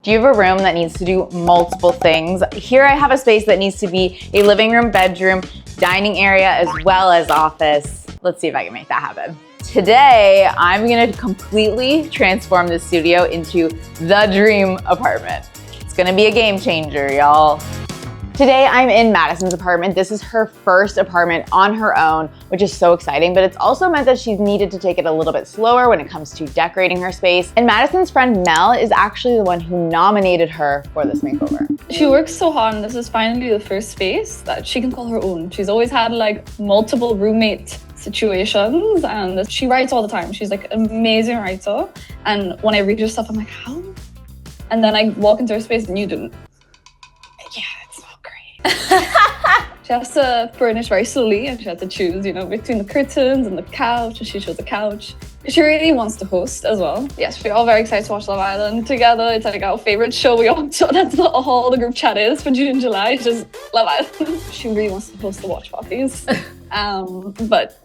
Do you have a room that needs to do multiple things? Here I have a space that needs to be a living room, bedroom, dining area, as well as office. Let's see if I can make that happen. Today, I'm gonna completely transform this studio into the dream apartment. It's gonna be a game changer, y'all. Today, I'm in Madison's apartment. This is her first apartment on her own, which is so exciting, but it's also meant that she's needed to take it a little bit slower when it comes to decorating her space. And Madison's friend Mel is actually the one who nominated her for this makeover. She works so hard, and this is finally the first space that she can call her own. She's always had like multiple roommate situations, and she writes all the time. She's like an amazing writer. And when I read her stuff, I'm like, how? And then I walk into her space and you didn't. Yeah, it's not great. She has to furnish very slowly, and she has to choose, between the curtains and the couch, and she chose the couch. She really wants to host as well. Yes, we're all very excited to watch Love Island together. It's like our favorite show. That's not all the group chat is for June and July. It's just Love Island. She really wants to host the watch parties. But,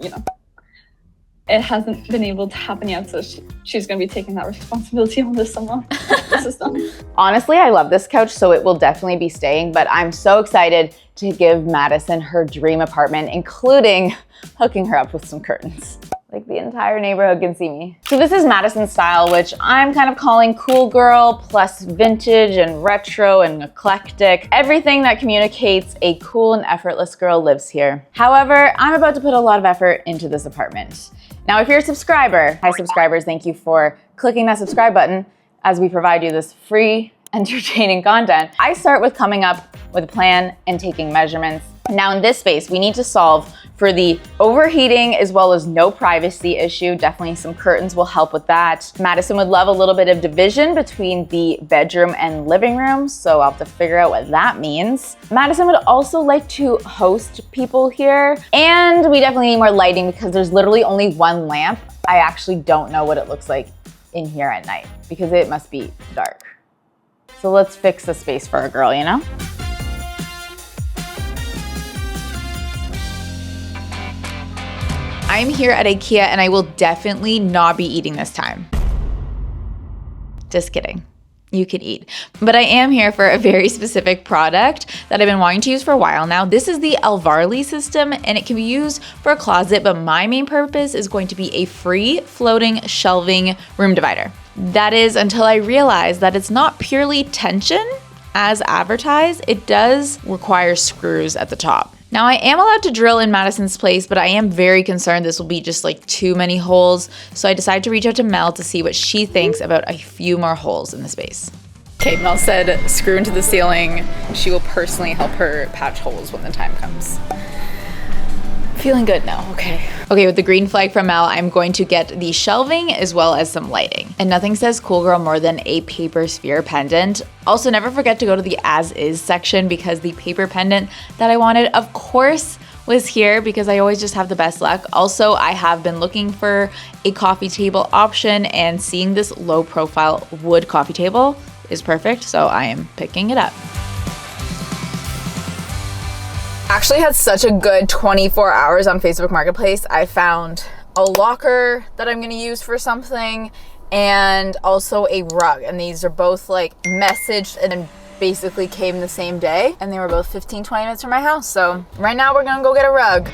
it hasn't been able to happen yet, so she's going to be taking that responsibility on this summer. This is done. Honestly, I love this couch, so it will definitely be staying, but I'm so excited to give Madison her dream apartment, including hooking her up with some curtains. Like the entire neighborhood can see me. So this is Madison's style, which I'm kind of calling cool girl plus vintage and retro and eclectic. Everything that communicates a cool and effortless girl lives here. However, I'm about to put a lot of effort into this apartment. Now, if you're a subscriber, hi subscribers, thank you for clicking that subscribe button as we provide you this free, entertaining content. I start with coming up with a plan and taking measurements. Now in this space, we need to solve for the overheating as well as no privacy issue. Definitely some curtains will help with that. Madison would love a little bit of division between the bedroom and living room, so I'll have to figure out what that means. Madison would also like to host people here, and we definitely need more lighting because there's literally only one lamp. I actually don't know what it looks like in here at night because it must be dark. So let's fix the space for a girl, I'm here at IKEA and I will definitely not be eating this time. Just kidding. You can eat. But I am here for a very specific product that I've been wanting to use for a while now. This is the Alvarly system, and it can be used for a closet, but my main purpose is going to be a free floating shelving room divider. That is until I realize that it's not purely tension as advertised. It does require screws at the top. Now I am allowed to drill in Madison's place, but I am very concerned this will be just like too many holes. So I decided to reach out to Mel to see what she thinks about a few more holes in the space. Okay, Mel said screw into the ceiling. She will personally help her patch holes when the time comes. Feeling good now, okay. Okay, with the green flag from Mel, I'm going to get the shelving as well as some lighting. And nothing says cool girl more than a paper sphere pendant. Also, never forget to go to the as is section because the paper pendant that I wanted, of course, was here because I always just have the best luck. Also, I have been looking for a coffee table option, and seeing this low profile wood coffee table is perfect, so I am picking it up. Actually had such a good 24 hours on Facebook Marketplace. I found a locker that I'm gonna use for something and also a rug. And these are both like messaged and then basically came the same day. And they were both 15, 20 minutes from my house. So right now we're gonna go get a rug.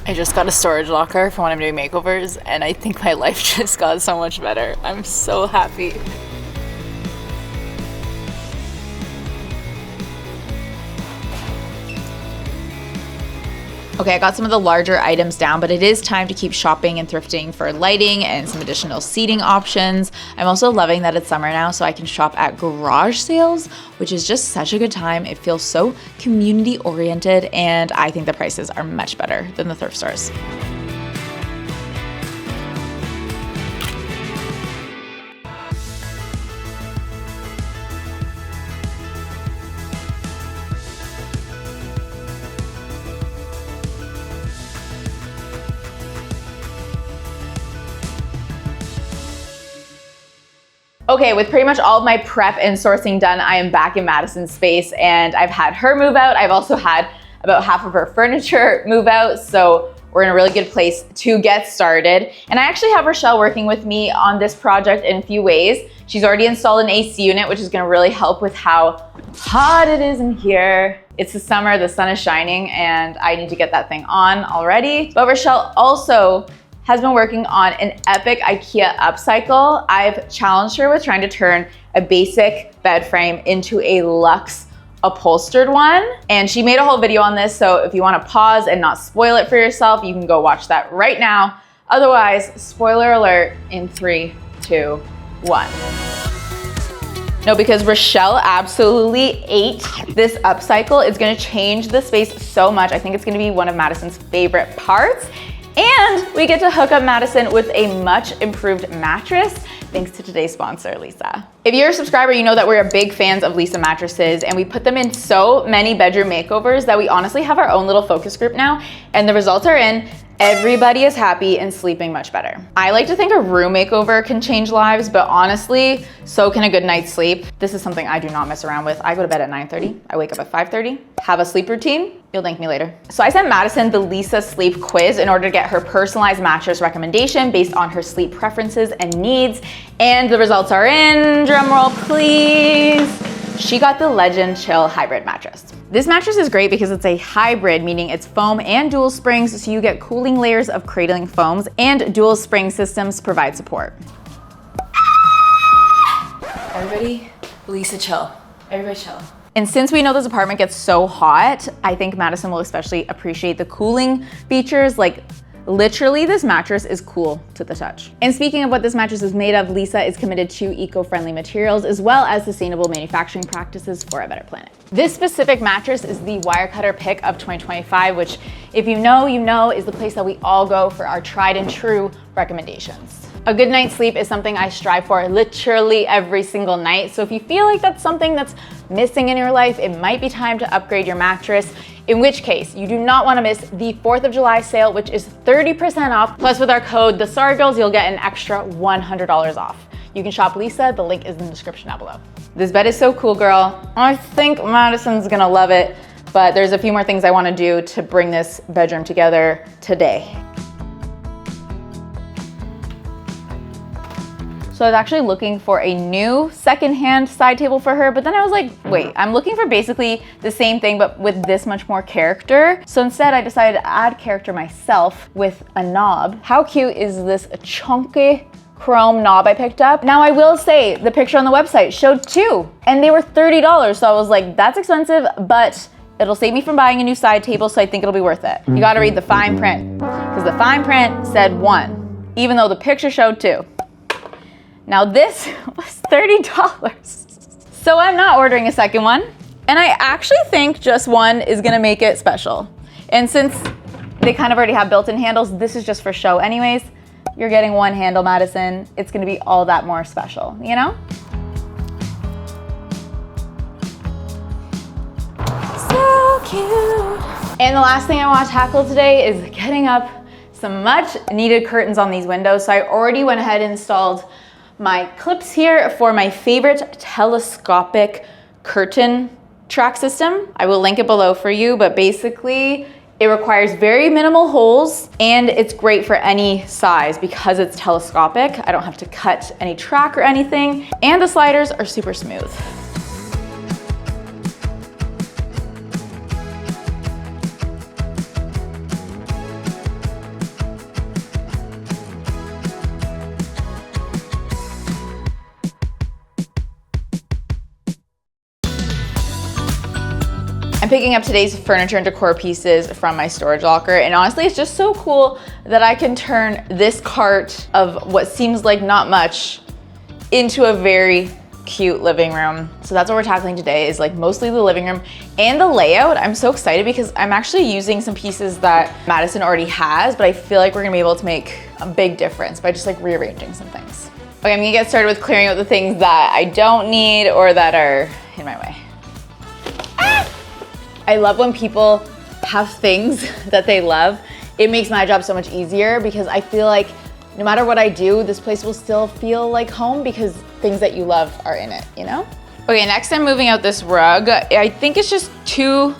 I just got a storage locker for when I'm doing makeovers, and I think my life just got so much better. I'm so happy. Okay, I got some of the larger items down, but it is time to keep shopping and thrifting for lighting and some additional seating options. I'm also loving that it's summer now, so I can shop at garage sales, which is just such a good time. It feels so community oriented, and I think the prices are much better than the thrift stores. Okay, with pretty much all of my prep and sourcing done, I am back in Madison's space, and I've had her move out. I've also had about half of her furniture move out. So we're in a really good place to get started. And I actually have Rochelle working with me on this project in a few ways. She's already installed an AC unit, which is gonna really help with how hot it is in here. It's the summer, the sun is shining, and I need to get that thing on already. But Rochelle also has been working on an epic IKEA upcycle. I've challenged her with trying to turn a basic bed frame into a luxe upholstered one. And she made a whole video on this, so if you wanna pause and not spoil it for yourself, you can go watch that right now. Otherwise, spoiler alert in 3, 2, 1. No, because Rochelle absolutely ate this upcycle. It's gonna change the space so much. I think it's gonna be one of Madison's favorite parts. And we get to hook up Madison with a much improved mattress thanks to today's sponsor, Lisa. If you're a subscriber, you know that we're big fans of Lisa mattresses, and we put them in so many bedroom makeovers that we honestly have our own little focus group now, and the results are in. Everybody is happy and sleeping much better. I like to think a room makeover can change lives, but honestly, so can a good night's sleep. This is something I do not mess around with. I go to bed at 9:30, I wake up at 5:30, have a sleep routine. You'll thank me later. So I sent Madison the Lisa Sleep Quiz in order to get her personalized mattress recommendation based on her sleep preferences and needs. And the results are in, drumroll please. She got the Legend Chill Hybrid mattress. This mattress is great because it's a hybrid, meaning it's foam and dual springs, so you get cooling layers of cradling foams, and dual spring systems provide support. Everybody, Lisa chill. Everybody chill. And since we know this apartment gets so hot, I think Madison will especially appreciate the cooling features. Like, literally, this mattress is cool to the touch. And speaking of what this mattress is made of, Lisa is committed to eco-friendly materials as well as sustainable manufacturing practices for a better planet. This specific mattress is the Wirecutter pick of 2025, which, if you know, is the place that we all go for our tried and true recommendations. A good night's sleep is something I strive for literally every single night. So if you feel like that's something that's missing in your life, it might be time to upgrade your mattress. In which case, you do not want to miss the 4th of July sale, which is 30% off. Plus with our code, TheSorryGirls, you'll get an extra $100 off. You can shop Lisa, the link is in the description down below. This bed is so cool, girl. I think Madison's gonna love it, but there's a few more things I wanna do to bring this bedroom together today. So I was actually looking for a new secondhand side table for her, but then I was like, wait, I'm looking for basically the same thing, but with this much more character. So instead I decided to add character myself with a knob. How cute is this chunky chrome knob I picked up? Now I will say the picture on the website showed 2 and they were $30. So I was like, that's expensive, but it'll save me from buying a new side table, so I think it'll be worth it. You gotta read the fine print, because the fine print said 1, even though the picture showed 2. Now this was $30. So I'm not ordering a second one. And I actually think just one is gonna make it special. And since they kind of already have built-in handles, this is just for show anyways. You're getting one handle, Madison. It's gonna be all that more special, you know? So cute. And the last thing I wanna tackle today is getting up some much needed curtains on these windows. So I already went ahead and installed my clips here for my favorite telescopic curtain track system. I will link it below for you, but basically it requires very minimal holes and it's great for any size because it's telescopic. I don't have to cut any track or anything, and the sliders are super smooth. I'm picking up today's furniture and decor pieces from my storage locker, and honestly, it's just so cool that I can turn this cart of what seems like not much into a very cute living room. So that's what we're tackling today, is like mostly the living room and the layout. I'm so excited because I'm actually using some pieces that Madison already has, but I feel like we're gonna be able to make a big difference by just like rearranging some things. Okay, I'm gonna get started with clearing out the things that I don't need or that are in my way. I love when people have things that they love. It makes my job so much easier because I feel like no matter what I do, this place will still feel like home because things that you love are in it, you know? Okay, next I'm moving out this rug. I think it's just too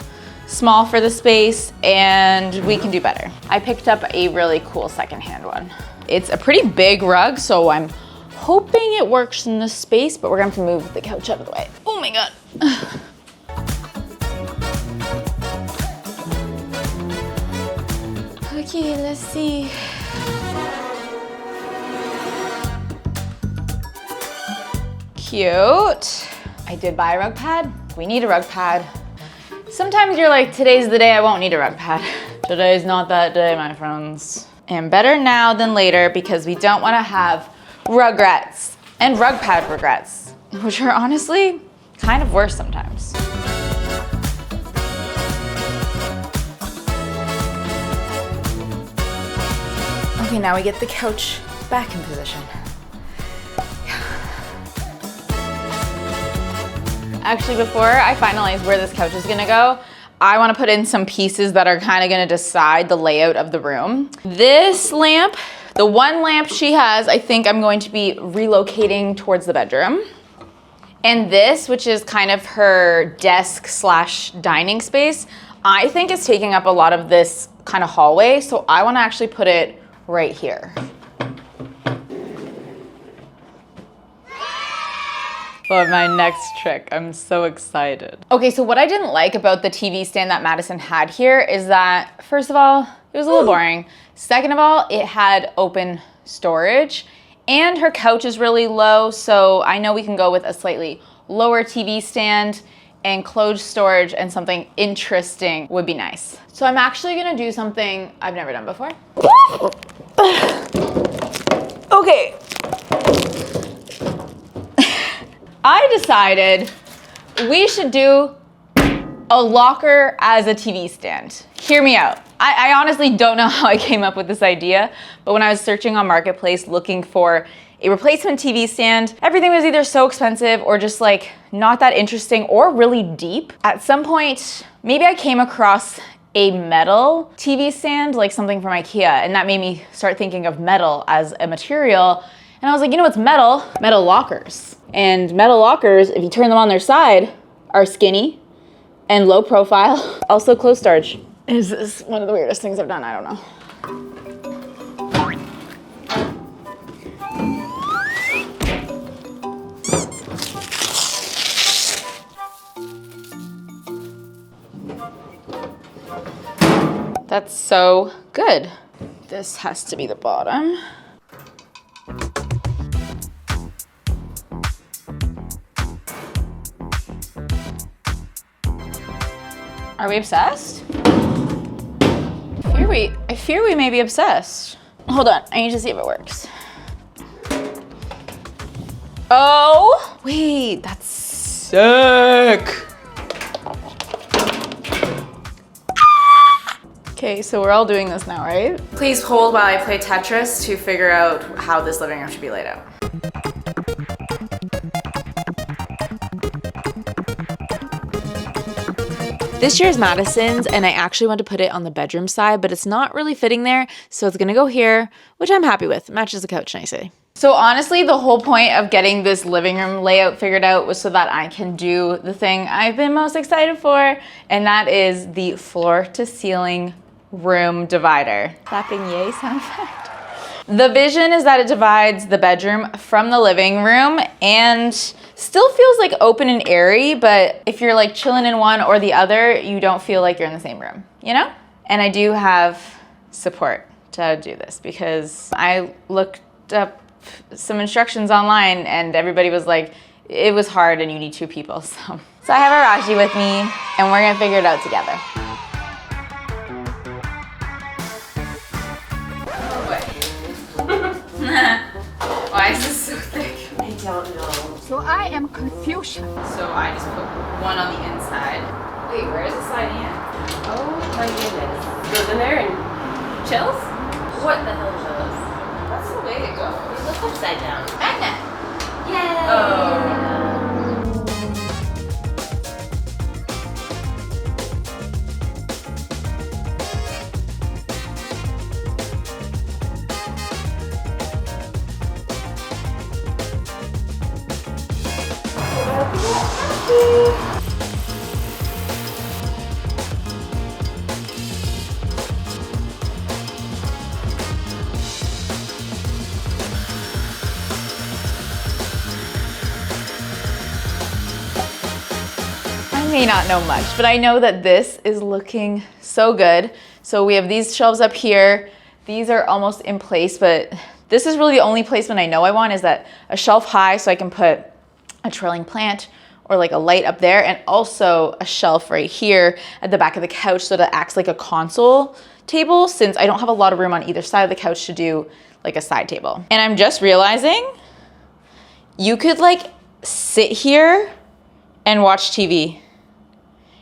small for the space, and we can do better. I picked up a really cool secondhand one. It's a pretty big rug, so I'm hoping it works in this space, but we're gonna have to move the couch out of the way. Oh my God. Okay, let's see. Cute. I did buy a rug pad. We need a rug pad. Sometimes you're like, today's the day I won't need a rug pad. Today's not that day, my friends. And better now than later, because we don't want to have regrets and rug pad regrets, which are honestly kind of worse sometimes. Okay, now we get the couch back in position. Actually, before I finalize where this couch is gonna go, I wanna put in some pieces that are kinda gonna decide the layout of the room. This lamp, the one lamp she has, I think I'm going to be relocating towards the bedroom. And this, which is kind of her desk slash dining space, I think is taking up a lot of this kind of hallway, so I wanna actually put it right here. For my next trick, I'm so excited. Okay, so what I didn't like about the TV stand that Madison had here is that, first of all, it was a little boring. Second of all, it had open storage, and her couch is really low, so I know we can go with a slightly lower TV stand, and closed storage and something interesting would be nice. So I'm actually gonna do something I've never done before. Okay. I decided we should do a locker as a TV stand. Hear me out. I honestly don't know how I came up with this idea, but when I was searching on Marketplace looking for a replacement TV stand, everything was either so expensive or just like not that interesting or really deep. At some point, maybe I came across a metal TV stand, like something from IKEA, and that made me start thinking of metal as a material. And I was like, you know what's metal? Metal lockers. And metal lockers, if you turn them on their side, are skinny and low profile. Also closed storage. Is this one of the weirdest things I've done? I don't know. That's so good. This has to be the bottom. Are we obsessed? I fear we may be obsessed. Hold on, I need to see if it works. Oh, wait, that's sick. Okay, so we're all doing this now, right? Please hold while I play Tetris to figure out how this living room should be laid out. This year is Madison's, and I actually want to put it on the bedroom side, but it's not really fitting there, so it's gonna go here, which I'm happy with. Matches the couch nicely. So honestly, the whole point of getting this living room layout figured out was so that I can do the thing I've been most excited for, and that is the floor to ceiling room divider. Clapping yay sound effect. The vision is that it divides the bedroom from the living room and still feels like open and airy, but if you're like chilling in one or the other, you don't feel like you're in the same room, you know? And I do have support to do this because I looked up some instructions online and everybody was like, it was hard and you need two people. So I have Araji with me and we're gonna figure it out together. Why is this so thick? I don't know. So I am confused. So I just put one on the inside. Wait, where is it sliding in? Oh my goodness. Goes in there and Chills? what the hell chills? That's the way it goes. It looks upside down. Magnet. Yay! Oh. may not know much, but I know that this is looking so good. So we have these shelves up here. These are almost in place, but this is really the only placement I know I want, is that a shelf high so I can put a trailing plant or like a light up there, and also a shelf right here at the back of the couch so that it acts like a console table, since I don't have a lot of room on either side of the couch to do like a side table. And I'm just realizing you could like sit here and watch TV.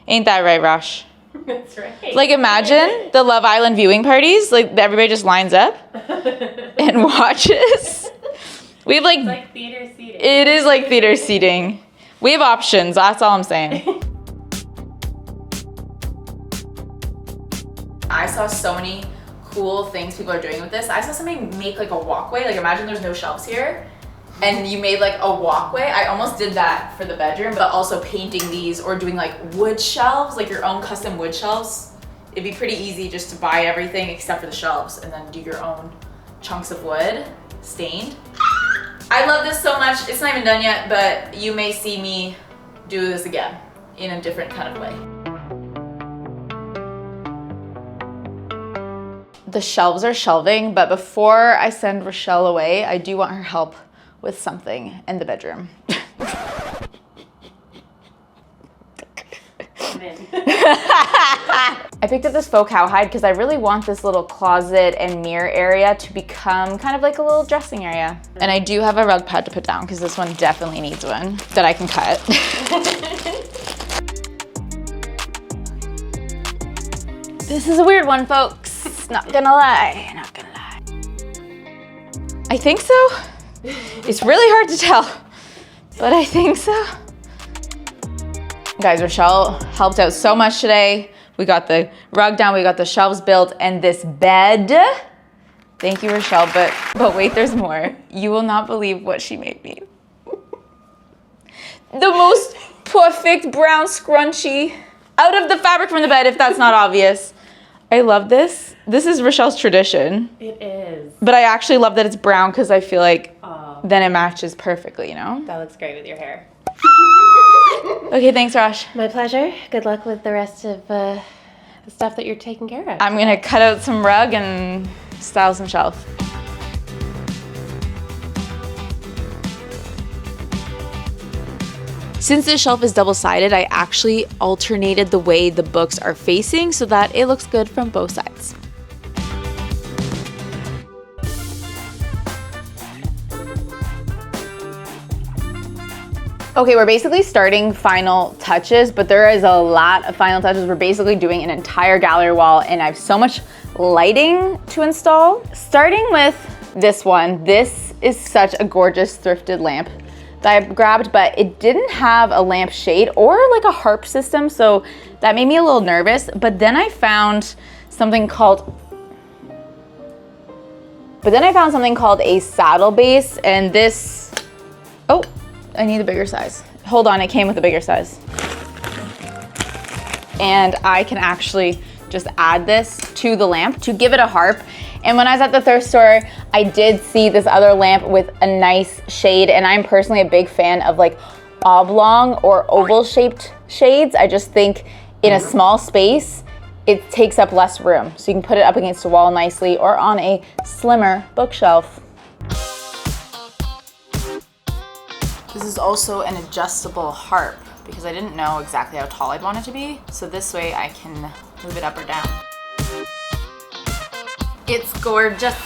Ain't that right, Rosh? That's right. Like imagine the Love Island viewing parties, like everybody just lines up and watches. We have It's like theater seating. it is like theater seating. We have options, that's all I'm saying. I saw so many cool things people are doing with this. I saw somebody make like a walkway. Like imagine there's no shelves here and you made like a walkway. I almost did that for the bedroom, but also painting these or doing like wood shelves, like your own custom wood shelves. It'd be pretty easy just to buy everything except for the shelves and then do your own chunks of wood stained. I love this so much. It's not even done yet, but you may see me do this again in a different kind of way. The shelves are shelving, but before I send Rochelle away, I do want her help with something in the bedroom. I picked up this faux cowhide because I really want this little closet and mirror area to become kind of like a little dressing area. And I do have a rug pad to put down because this one definitely needs one that I can cut. This is a weird one, folks. Not gonna lie, not gonna lie. I think so. It's really hard to tell, but I think so. Guys, Rochelle helped out so much today. We got the rug down, we got the shelves built, and this bed. Thank you, Rochelle, but wait, there's more. You will not believe what she made me. The most perfect brown scrunchie out of the fabric from the bed, if that's not obvious. I love this. This is Rochelle's tradition. It is. But I actually love that it's brown because I feel like then it matches perfectly, you know? That looks great with your hair. Okay, thanks, Rosh. My pleasure. Good luck with the rest of the stuff that you're taking care of. I'm gonna cut out some rug and style some shelf. Since this shelf is double-sided, I actually alternated the way the books are facing so that it looks good from both sides. Okay, we're basically starting final touches, but there is a lot of final touches. We're basically doing an entire gallery wall and I have so much lighting to install. Starting with this one. This is such a gorgeous thrifted lamp that I grabbed, but it didn't have a lamp shade or like a harp system, so that made me a little nervous. But then I found something called a saddle base, and this, oh, I need a bigger size. Hold on, it came with a bigger size. And I can actually just add this to the lamp to give it a harp. And when I was at the thrift store, I did see this other lamp with a nice shade, and I'm personally a big fan of like oblong or oval shaped shades. I just think in a small space, it takes up less room. So you can put it up against a wall nicely or on a slimmer bookshelf. This is also an adjustable harp because I didn't know exactly how tall I'd want it to be. So this way I can move it up or down. It's gorgeous.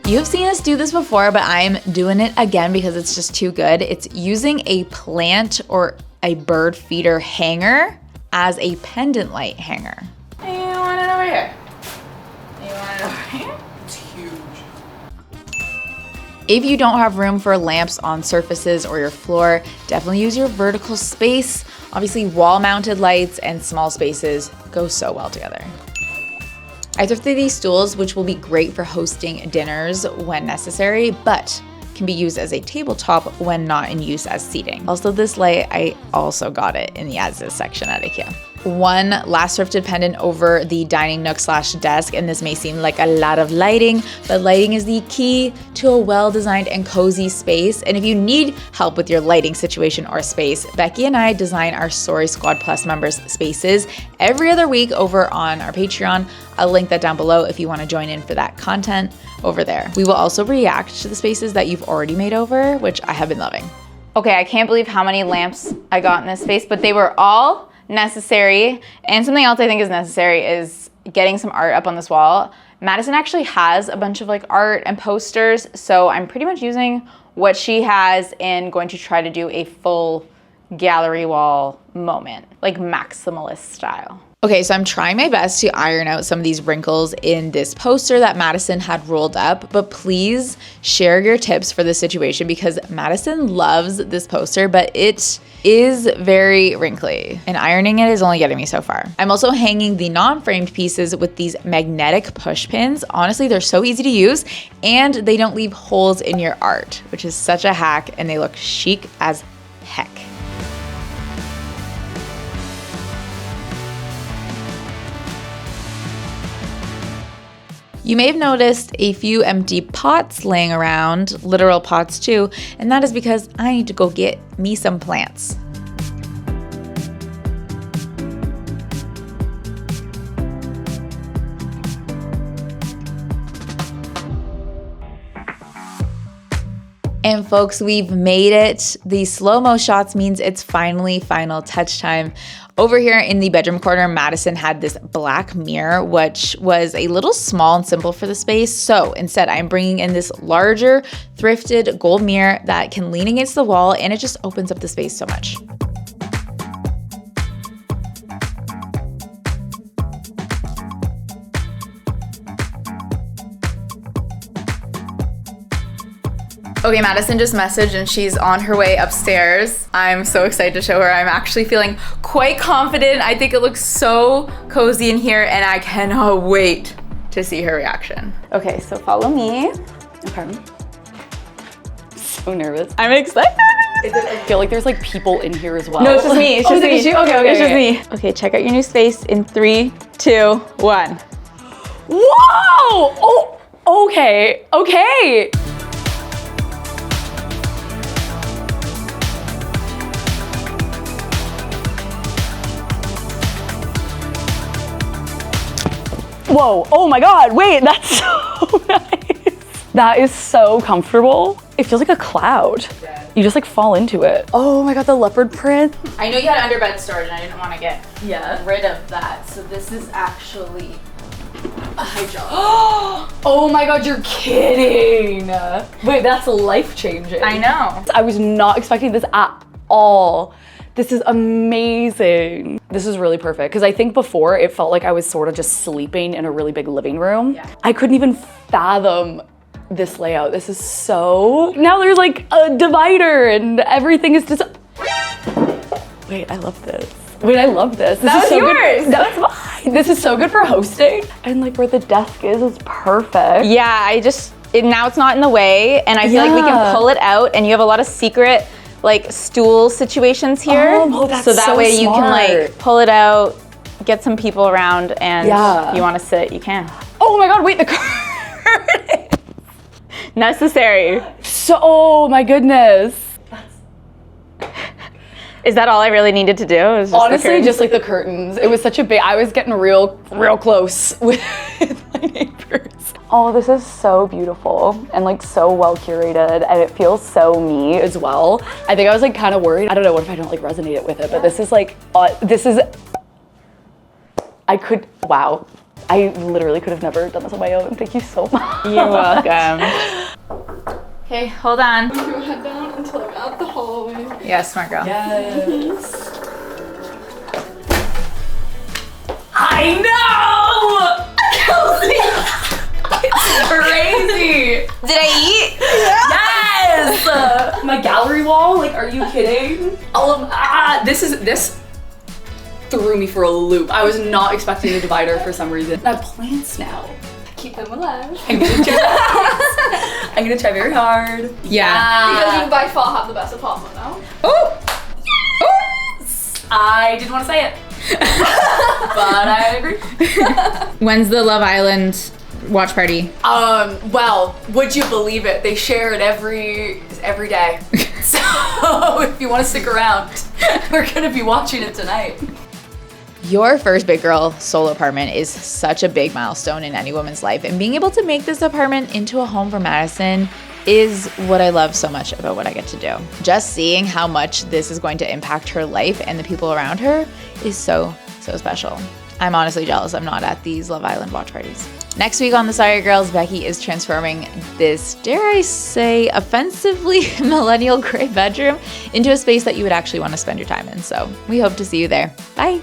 You have seen us do this before, but I'm doing it again because it's just too good. It's using a plant or a bird feeder hanger as a pendant light hanger. You want it over here? You want it over here? It's huge. If you don't have room for lamps on surfaces or your floor, definitely use your vertical space. Obviously, wall-mounted lights and small spaces go so well together. I thrifted these stools, which will be great for hosting dinners when necessary, but can be used as a tabletop when not in use as seating. Also, this light, I also got it in the as-is section at IKEA. one last thrifted pendant over the dining nook slash desk, and this may seem like a lot of lighting, but lighting is the key to a well-designed and cozy space. And if you need help with your lighting situation or space, Becky and I design our Sorry Squad Plus members spaces every other week over on our Patreon. I'll link that down below if you want to join in for that content over there. We will also react to the spaces that you've already made over, which I have been loving. Okay, I can't believe how many lamps I got in this space, but they were all necessary. And something else I think is necessary is getting some art up on this wall. Madison actually has a bunch of like art and posters, so I'm pretty much using what she has and going to try to do a full gallery wall moment, like maximalist style. Okay, so I'm trying my best to iron out some of these wrinkles in this poster that Madison had rolled up, but please share your tips for this situation because Madison loves this poster, but it is very wrinkly and ironing it is only getting me so far. I'm also hanging the non-framed pieces with these magnetic push pins. Honestly, they're so easy to use and they don't leave holes in your art, which is such a hack, and they look chic as heck. You may have noticed a few empty pots laying around, literal pots too, and that is because I need to go get me some plants. And folks, we've made it. The slow-mo shots means it's finally final touch time. Over here in the bedroom corner, Madison had this black mirror, which was a little small and simple for the space. So instead, I'm bringing in this larger thrifted gold mirror that can lean against the wall, and it just opens up the space so much. Okay, Madison just messaged and she's on her way upstairs. I'm so excited to show her. I'm actually feeling quite confident. I think it looks so cozy in here and I cannot wait to see her reaction. Okay, so follow me. Okay. So nervous. I'm excited. I feel like there's like people in here as well. No, it's just me. It's just me. Okay. It's just me. Okay, check out your new space in 3, 2, 1. Whoa! Oh, okay. Okay. Whoa, oh my God, wait, that's so nice. That is so comfortable. It feels like a cloud. You just like fall into it. Oh my God, the leopard print. I know you had underbed storage and I didn't want to get rid of that. So this is actually a hydraulic. Oh my God, you're kidding. Wait, that's life-changing. I know. I was not expecting this at all. This is amazing. This is really perfect because I think before it felt like I was sort of just sleeping in a really big living room. Yeah. I couldn't even fathom this layout. This is so, now there's like a divider and everything is just, wait, I love this. Wait, I love this. This is so yours. Good. That was mine. This is so good for hosting. And like where the desk is perfect. Yeah, now it's not in the way and I feel like we can pull it out and you have a lot of secret like stool situations here. Oh, that's so that way you smart. can like pull it out, get some people around, and if you want to sit, you can. Oh my God, wait, the curtain. Necessary. So, oh my goodness. Is that all I really needed to do? Just honestly, just like the curtains. It was such a big, I was getting real close with my neighbors. Oh, this is so beautiful and like so well curated and it feels so me as well. I think I was like kind of worried. I don't know, what if I don't like resonate with it, but this is like, wow. I literally could have never done this on my own. Thank you so much. You're welcome. Okay, hold on. I'm gonna head down until I'm out the hallway. Yes, smart girl. Yes. I know! Kelsey! It's crazy! Did I eat? Yes! My gallery wall, like, are you kidding? This threw me for a loop. I was not expecting a divider for some reason. I have plants now. Keep them alive. I'm gonna try very hard. Yeah. Because you by far have the best apartment now. Oh! I didn't want to say it. But I agree. When's the Love Island watch party? Well, would you believe it? They share it every day. So if you want to stick around, we're gonna be watching it tonight. Your first big girl solo apartment is such a big milestone in any woman's life, and being able to make this apartment into a home for Madison is what I love so much about what I get to do. Just seeing how much this is going to impact her life and the people around her is so special. I'm honestly jealous I'm not at these Love Island watch parties. Next week on The Sorry Girls, Becky is transforming this, dare I say, offensively millennial gray bedroom into a space that you would actually want to spend your time in. So we hope to see you there. Bye.